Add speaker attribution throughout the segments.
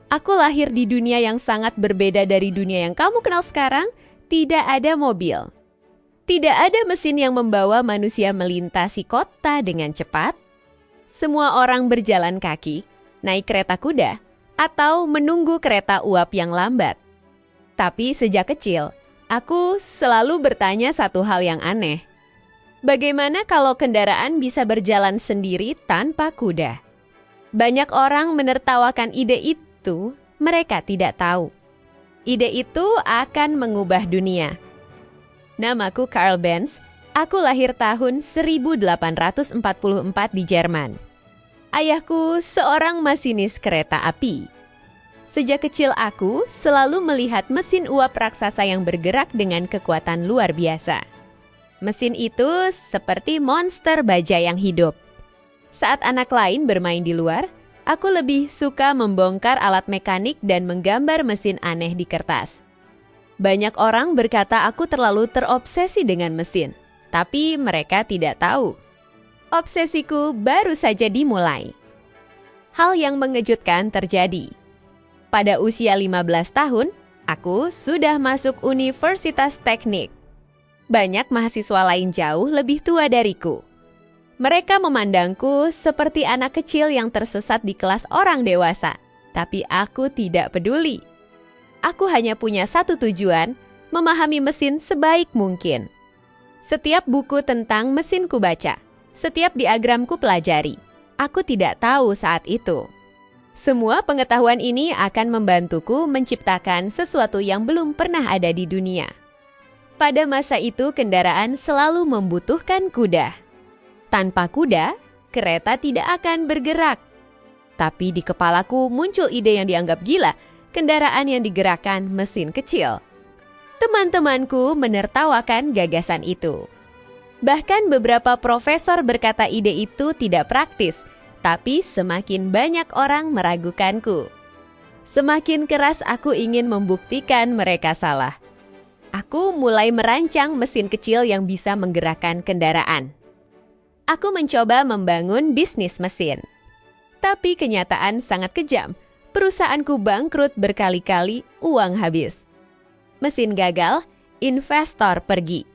Speaker 1: Aku lahir di dunia yang sangat berbeda dari dunia yang kamu kenal sekarang. Tidak ada mobil. Tidak ada mesin yang membawa manusia melintasi kota dengan cepat. Semua orang berjalan kaki, naik kereta kuda, atau menunggu kereta uap yang lambat. Tapi sejak kecil, aku selalu bertanya satu hal yang aneh. Bagaimana kalau kendaraan bisa berjalan sendiri tanpa kuda? Banyak orang menertawakan ide itu, mereka tidak tahu. Ide itu akan mengubah dunia. Namaku Carl Benz, aku lahir tahun 1844 di Jerman. Ayahku seorang masinis kereta api. Sejak kecil aku selalu melihat mesin uap raksasa yang bergerak dengan kekuatan luar biasa. Mesin itu seperti monster baja yang hidup. Saat anak lain bermain di luar, aku lebih suka membongkar alat mekanik dan menggambar mesin aneh di kertas. Banyak orang berkata aku terlalu terobsesi dengan mesin, tapi mereka tidak tahu. Obsesiku baru saja dimulai. Hal yang mengejutkan terjadi. Pada usia 15 tahun, aku sudah masuk Universitas Teknik. Banyak mahasiswa lain jauh lebih tua dariku. Mereka memandangku seperti anak kecil yang tersesat di kelas orang dewasa, tapi aku tidak peduli. Aku hanya punya satu tujuan, memahami mesin sebaik mungkin. Setiap buku tentang mesin ku baca, setiap diagram ku pelajari. Aku tidak tahu saat itu. Semua pengetahuan ini akan membantuku menciptakan sesuatu yang belum pernah ada di dunia. Pada masa itu, kendaraan selalu membutuhkan kuda. Tanpa kuda, kereta tidak akan bergerak. Tapi di kepalaku muncul ide yang dianggap gila, kendaraan yang digerakkan mesin kecil. Teman-temanku menertawakan gagasan itu. Bahkan beberapa profesor berkata ide itu tidak praktis, tapi semakin banyak orang meragukanku. Semakin keras aku ingin membuktikan mereka salah. Aku mulai merancang mesin kecil yang bisa menggerakkan kendaraan. Aku mencoba membangun bisnis mesin. Tapi kenyataan sangat kejam. Perusahaanku bangkrut berkali-kali, uang habis. Mesin gagal, investor pergi.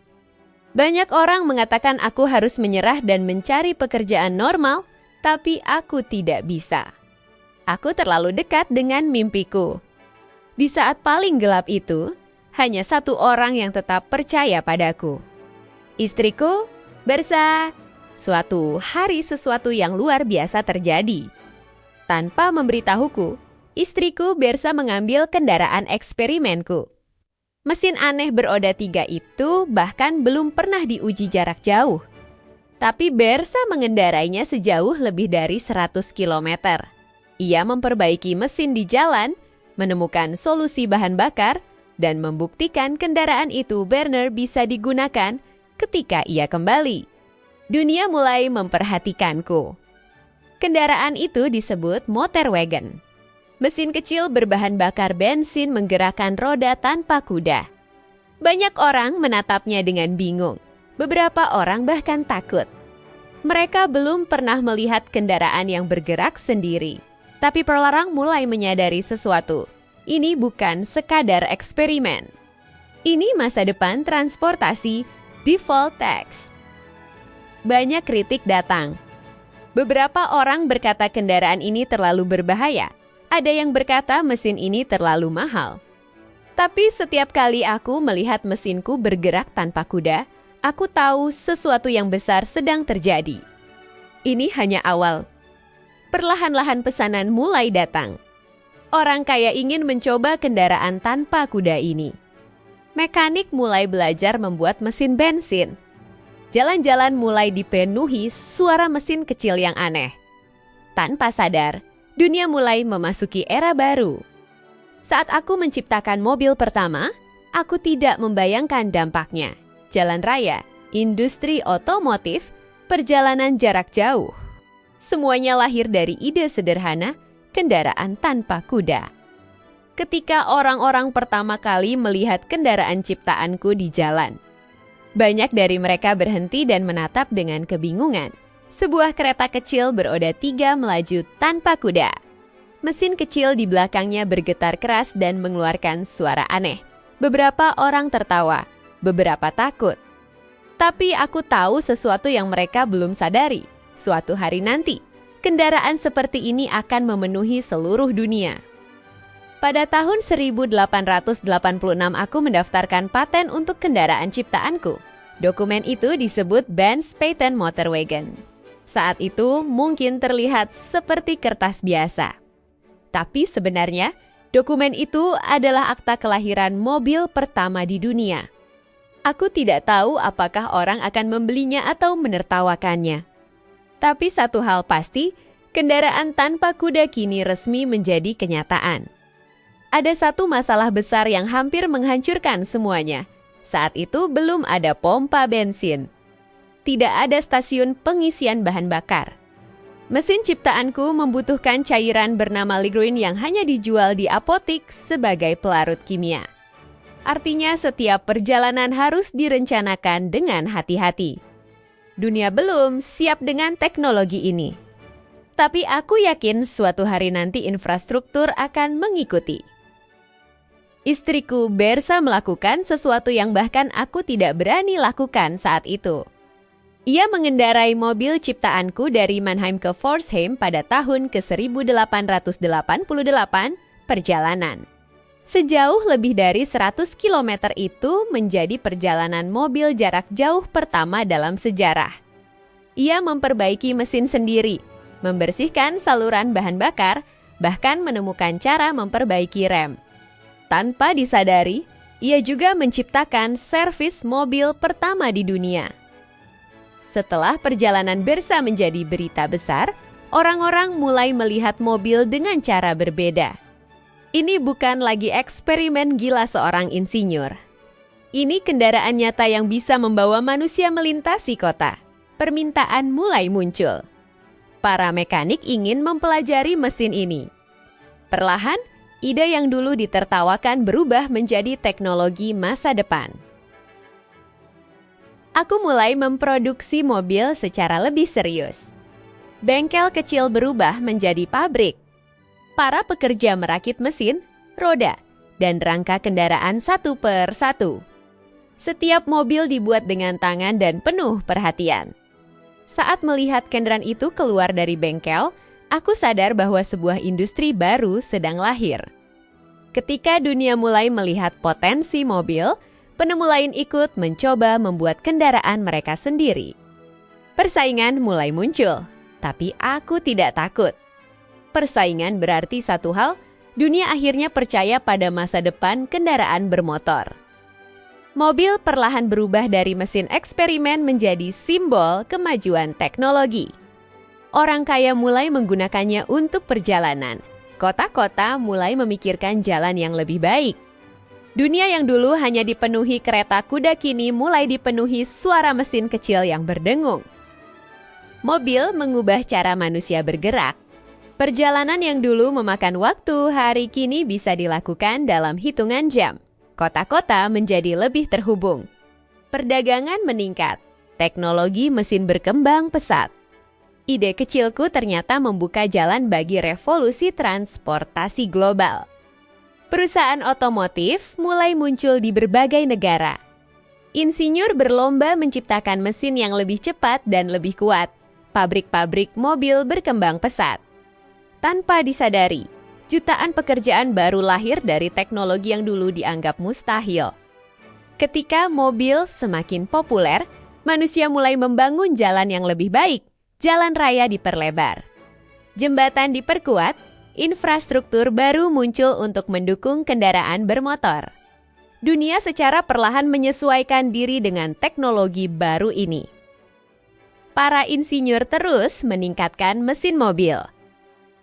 Speaker 1: Banyak orang mengatakan aku harus menyerah dan mencari pekerjaan normal, tapi aku tidak bisa. Aku terlalu dekat dengan mimpiku. Di saat paling gelap itu, hanya satu orang yang tetap percaya padaku. Istriku, Bersa. Suatu hari sesuatu yang luar biasa terjadi. Tanpa memberitahuku, istriku Bersa mengambil kendaraan eksperimenku. Mesin aneh beroda 3 itu bahkan belum pernah diuji jarak jauh. Tapi Bersa mengendarainya sejauh lebih dari 100 km. Ia memperbaiki mesin di jalan, menemukan solusi bahan bakar, dan membuktikan kendaraan itu benar bisa digunakan ketika ia kembali. Dunia mulai memperhatikanku. Kendaraan itu disebut motor wagon. Mesin kecil berbahan bakar bensin menggerakkan roda tanpa kuda. Banyak orang menatapnya dengan bingung. Beberapa orang bahkan takut. Mereka belum pernah melihat kendaraan yang bergerak sendiri. Tapi pelarang mulai menyadari sesuatu. Ini bukan sekadar eksperimen. Ini masa depan transportasi default tax. Banyak kritik datang. Beberapa orang berkata kendaraan ini terlalu berbahaya. Ada yang berkata mesin ini terlalu mahal. Tapi setiap kali aku melihat mesinku bergerak tanpa kuda, aku tahu sesuatu yang besar sedang terjadi. Ini hanya awal. Perlahan-lahan pesanan mulai datang. Orang kaya ingin mencoba kendaraan tanpa kuda ini. Mekanik mulai belajar membuat mesin bensin. Jalan-jalan mulai dipenuhi suara mesin kecil yang aneh. Tanpa sadar, dunia mulai memasuki era baru. Saat aku menciptakan mobil pertama, aku tidak membayangkan dampaknya. Jalan raya, industri otomotif, perjalanan jarak jauh. Semuanya lahir dari ide sederhana, kendaraan tanpa kuda. Ketika orang-orang pertama kali melihat kendaraan ciptaanku di jalan, banyak dari mereka berhenti dan menatap dengan kebingungan. Sebuah kereta kecil beroda 3 melaju tanpa kuda. Mesin kecil di belakangnya bergetar keras dan mengeluarkan suara aneh. Beberapa orang tertawa, beberapa takut. Tapi aku tahu sesuatu yang mereka belum sadari. Suatu hari nanti, kendaraan seperti ini akan memenuhi seluruh dunia. Pada tahun 1886 aku mendaftarkan paten untuk kendaraan ciptaanku. Dokumen itu disebut Benz Patent Motor Wagon. Saat itu mungkin terlihat seperti kertas biasa. Tapi sebenarnya, dokumen itu adalah akta kelahiran mobil pertama di dunia. Aku tidak tahu apakah orang akan membelinya atau menertawakannya. Tapi satu hal pasti, kendaraan tanpa kuda kini resmi menjadi kenyataan. Ada satu masalah besar yang hampir menghancurkan semuanya. Saat itu belum ada pompa bensin. Tidak ada stasiun pengisian bahan bakar. Mesin ciptaanku membutuhkan cairan bernama ligrin yang hanya dijual di apotik sebagai pelarut kimia. Artinya setiap perjalanan harus direncanakan dengan hati-hati. Dunia belum siap dengan teknologi ini. Tapi aku yakin suatu hari nanti infrastruktur akan mengikuti. Istriku Bersa melakukan sesuatu yang bahkan aku tidak berani lakukan saat itu. Ia mengendarai mobil ciptaanku dari Mannheim ke Pforzheim pada tahun ke-1888 perjalanan. Sejauh lebih dari 100 km itu menjadi perjalanan mobil jarak jauh pertama dalam sejarah. Ia memperbaiki mesin sendiri, membersihkan saluran bahan bakar, bahkan menemukan cara memperbaiki rem. Tanpa disadari, ia juga menciptakan servis mobil pertama di dunia. Setelah perjalanan Bersa menjadi berita besar, orang-orang mulai melihat mobil dengan cara berbeda. Ini bukan lagi eksperimen gila seorang insinyur. Ini kendaraan nyata yang bisa membawa manusia melintasi kota. Permintaan mulai muncul. Para mekanik ingin mempelajari mesin ini. Perlahan, ide yang dulu ditertawakan berubah menjadi teknologi masa depan. Aku mulai memproduksi mobil secara lebih serius. Bengkel kecil berubah menjadi pabrik. Para pekerja merakit mesin, roda, dan rangka kendaraan satu per satu. Setiap mobil dibuat dengan tangan dan penuh perhatian. Saat melihat kendaraan itu keluar dari bengkel, aku sadar bahwa sebuah industri baru sedang lahir. Ketika dunia mulai melihat potensi mobil, penemu lain ikut mencoba membuat kendaraan mereka sendiri. Persaingan mulai muncul, tapi aku tidak takut. Persaingan berarti satu hal, dunia akhirnya percaya pada masa depan kendaraan bermotor. Mobil perlahan berubah dari mesin eksperimen menjadi simbol kemajuan teknologi. Orang kaya mulai menggunakannya untuk perjalanan. Kota-kota mulai memikirkan jalan yang lebih baik. Dunia yang dulu hanya dipenuhi kereta kuda kini mulai dipenuhi suara mesin kecil yang berdengung. Mobil mengubah cara manusia bergerak. Perjalanan yang dulu memakan waktu hari kini bisa dilakukan dalam hitungan jam. Kota-kota menjadi lebih terhubung. Perdagangan meningkat. Teknologi mesin berkembang pesat. Ide kecilku ternyata membuka jalan bagi revolusi transportasi global. Perusahaan otomotif mulai muncul di berbagai negara. Insinyur berlomba menciptakan mesin yang lebih cepat dan lebih kuat. Pabrik-pabrik mobil berkembang pesat. Tanpa disadari, jutaan pekerjaan baru lahir dari teknologi yang dulu dianggap mustahil. Ketika mobil semakin populer, manusia mulai membangun jalan yang lebih baik. Jalan raya diperlebar. Jembatan diperkuat, infrastruktur baru muncul untuk mendukung kendaraan bermotor. Dunia secara perlahan menyesuaikan diri dengan teknologi baru ini. Para insinyur terus meningkatkan mesin mobil.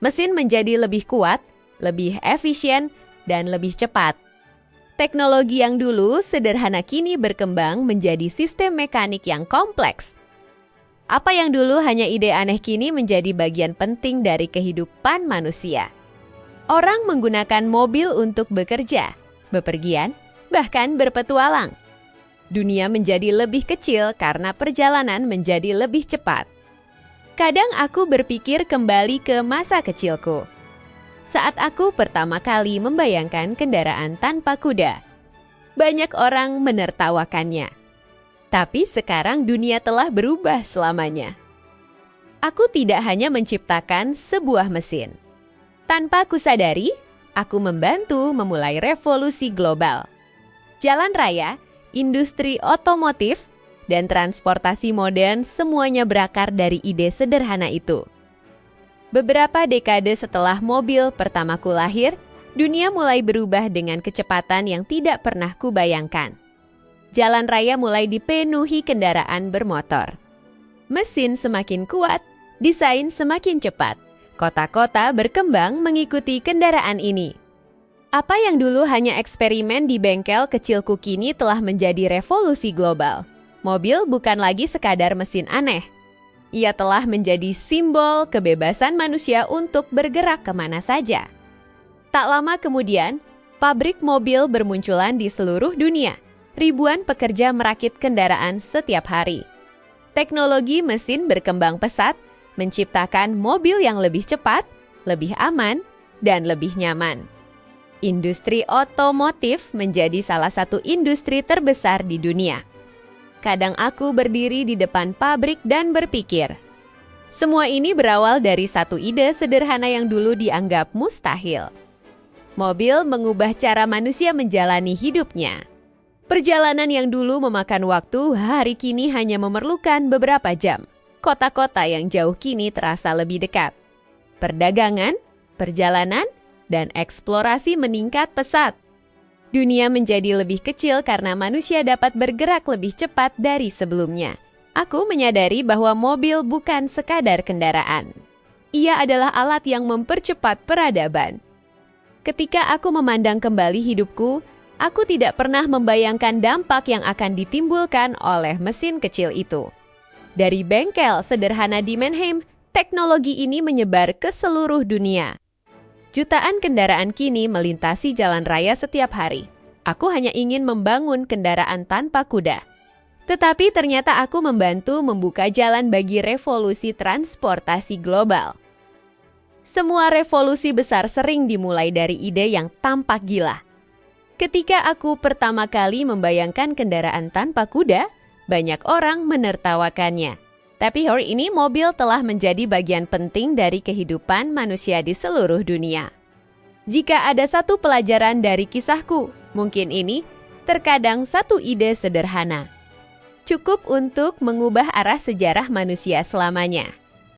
Speaker 1: Mesin menjadi lebih kuat, lebih efisien, dan lebih cepat. Teknologi yang dulu sederhana kini berkembang menjadi sistem mekanik yang kompleks. Apa yang dulu hanya ide aneh kini menjadi bagian penting dari kehidupan manusia. Orang menggunakan mobil untuk bekerja, bepergian, bahkan berpetualang. Dunia menjadi lebih kecil karena perjalanan menjadi lebih cepat. Kadang aku berpikir kembali ke masa kecilku. Saat aku pertama kali membayangkan kendaraan tanpa kuda, banyak orang menertawakannya. Tapi sekarang dunia telah berubah selamanya. Aku tidak hanya menciptakan sebuah mesin. Tanpa kusadari, aku membantu memulai revolusi global. Jalan raya, industri otomotif, dan transportasi modern semuanya berakar dari ide sederhana itu. Beberapa dekade setelah mobil pertamaku lahir, dunia mulai berubah dengan kecepatan yang tidak pernah kubayangkan. Jalan raya mulai dipenuhi kendaraan bermotor. Mesin semakin kuat, desain semakin cepat. Kota-kota berkembang mengikuti kendaraan ini. Apa yang dulu hanya eksperimen di bengkel kecilku kini telah menjadi revolusi global. Mobil bukan lagi sekadar mesin aneh. Ia telah menjadi simbol kebebasan manusia untuk bergerak kemana saja. Tak lama kemudian, pabrik mobil bermunculan di seluruh dunia. Ribuan pekerja merakit kendaraan setiap hari. Teknologi mesin berkembang pesat, menciptakan mobil yang lebih cepat, lebih aman, dan lebih nyaman. Industri otomotif menjadi salah satu industri terbesar di dunia. Kadang aku berdiri di depan pabrik dan berpikir, semua ini berawal dari satu ide sederhana yang dulu dianggap mustahil. Mobil mengubah cara manusia menjalani hidupnya. Perjalanan yang dulu memakan waktu, hari kini hanya memerlukan beberapa jam. Kota-kota yang jauh kini terasa lebih dekat. Perdagangan, perjalanan, dan eksplorasi meningkat pesat. Dunia menjadi lebih kecil karena manusia dapat bergerak lebih cepat dari sebelumnya. Aku menyadari bahwa mobil bukan sekadar kendaraan. Ia adalah alat yang mempercepat peradaban. Ketika aku memandang kembali hidupku, aku tidak pernah membayangkan dampak yang akan ditimbulkan oleh mesin kecil itu. Dari bengkel sederhana di Mannheim, teknologi ini menyebar ke seluruh dunia. Jutaan kendaraan kini melintasi jalan raya setiap hari. Aku hanya ingin membangun kendaraan tanpa kuda. Tetapi ternyata aku membantu membuka jalan bagi revolusi transportasi global. Semua revolusi besar sering dimulai dari ide yang tampak gila. Ketika aku pertama kali membayangkan kendaraan tanpa kuda, banyak orang menertawakannya. Tapi hari ini mobil telah menjadi bagian penting dari kehidupan manusia di seluruh dunia. Jika ada satu pelajaran dari kisahku, mungkin ini terkadang satu ide sederhana. Cukup untuk mengubah arah sejarah manusia selamanya.